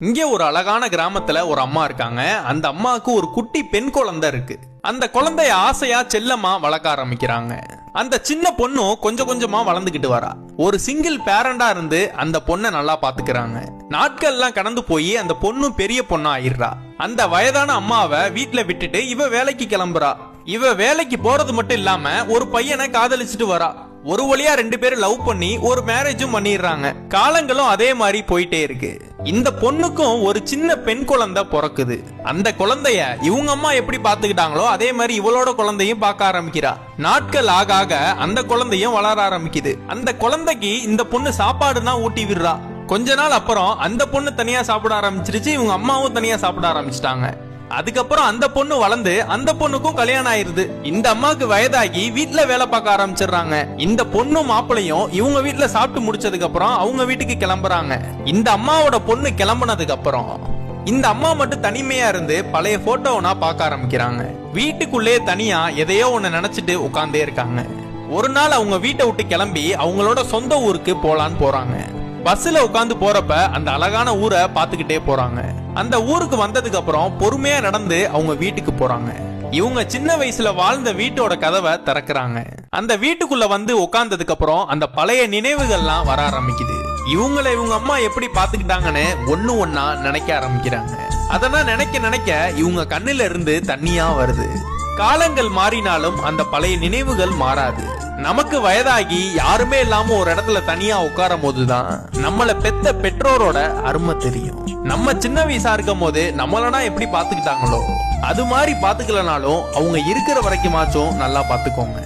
இங்கே ஒரு அழகான கிராமத்துல ஒரு அம்மா இருக்காங்க. அந்த அம்மாவுக்கு ஒரு குட்டி பெண் குழந்தை இருக்கு. அந்த குழந்தைய ஆசையா செல்லமா வளர்க்க ஆரம்பிக்கிறாங்க. அந்த சின்ன பொண்ணும் கொஞ்சம் கொஞ்சமா வளர்ந்துகிட்டு வரா. ஒரு சிங்கிள் பேரண்டா இருந்து அந்த பொண்ணை நல்லா பாத்துக்கிறாங்க. நாட்கள்லாம் கடந்து போய் அந்த பொண்ணும் பெரிய பொண்ணா ஆயிடுறா. அந்த வயதான அம்மாவை வீட்டுல விட்டுட்டு இவ வேலைக்கு கிளம்புறா. இவ வேலைக்கு போறது மட்டும் இல்லாம ஒரு பையனை காதலிச்சுட்டு வரா. ஒரு வழியா 2 பேரும் லவ் பண்ணி ஒரு மேரேஜும் பண்ணிடுறாங்க. காலங்களும் அதே மாதிரி போயிட்டே இருக்கு. இந்த பொண்ணுக்கும் ஒரு சின்ன பெண் குழந்தை பிறக்குது. அந்த குழந்தைய இவங்க அம்மா எப்படி பாத்துக்கிட்டாங்களோ அதே மாதிரி இவளோட குழந்தையும் பார்க்க ஆரம்பிக்கிறா. நாட்கள் ஆக ஆக அந்த குழந்தையும் வளர ஆரம்பிக்குது. அந்த குழந்தைக்கு இந்த பொண்ணு சாப்பாடு தான் ஊட்டி விடுறா. கொஞ்ச நாள் அப்புறம் அந்த பொண்ணு தனியா சாப்பிட ஆரம்பிச்சிருச்சு. இவங்க அம்மாவும் தனியா சாப்பிட ஆரம்பிச்சிட்டாங்க. அதுக்கப்புறம் அந்த பொண்ணு வளர்ந்து அந்த பொண்ணுக்கும் கல்யாணம் ஆயிருது. இந்த அம்மாக்கு வயதாகி வீட்டுல வேலை பார்க்க ஆரம்பிச்சிடுறாங்க. இந்த பொண்ணும் மாப்பிளையும் இவங்க வீட்டுல சாப்பிட்டு முடிச்சதுக்கு அப்புறம் அவங்க வீட்டுக்கு கிளம்புறாங்க. இந்த அம்மாவோட பொண்ணு கிளம்புனதுக்கு அப்புறம் இந்த அம்மா மட்டும் தனிமையா இருந்து பழைய போட்டோவனா பார்க்க ஆரம்பிக்கிறாங்க. வீட்டுக்குள்ளே தனியா எதையோ ஒண்ணு நினைச்சிட்டு உட்கார்ந்தே இருக்காங்க. ஒரு நாள் அவங்க வீட்டை விட்டு கிளம்பி அவங்களோட சொந்த ஊருக்கு போலான்னு போறாங்க. பஸ்ல உட்காந்து போறப்ப அந்த அழகான ஊரை பாத்துக்கிட்டே போறாங்க. அந்த ஊருக்கு வந்ததுக்கு அப்புறம் பொறுமையா நடந்து அவங்க வீட்டுக்கு போறாங்க. இவங்க சின்ன வயசுல வாழ்ந்த வீட்டோட கதவை திறக்கிறாங்க. அந்த வீட்டுக்குள்ள வந்து உட்கார்ந்ததுக்கு அப்புறம் அந்த பழைய நினைவுகள்லாம் வர ஆரம்பிக்குது. இவங்களை இவங்க அம்மா எப்படி பாத்துக்கிட்டாங்கன்னு ஒண்ணு ஒன்னா நினைக்க ஆரம்பிக்கிறாங்க. அதெல்லாம் நினைக்க நினைக்க இவங்க கண்ணுல இருந்து தண்ணியா வருது. காலங்கள் மாறினாலும் அந்த பழைய நினைவுகள் மாறாது. நமக்கு வயதாகி யாருமே இல்லாம ஒரு இடத்துல தனியா உட்காரும் போதுதான் நம்மள பெத்த பெற்றோரோட அருமை தெரியும். நம்ம சின்ன வயசா இருக்கும் போது நம்மளனா எப்படி பாத்துக்கிட்டாங்களோ அது மாதிரி பாத்துக்கலனாலும் அவங்க இருக்கிற வரைக்குமாச்சும் நல்லா பாத்துக்கோங்க.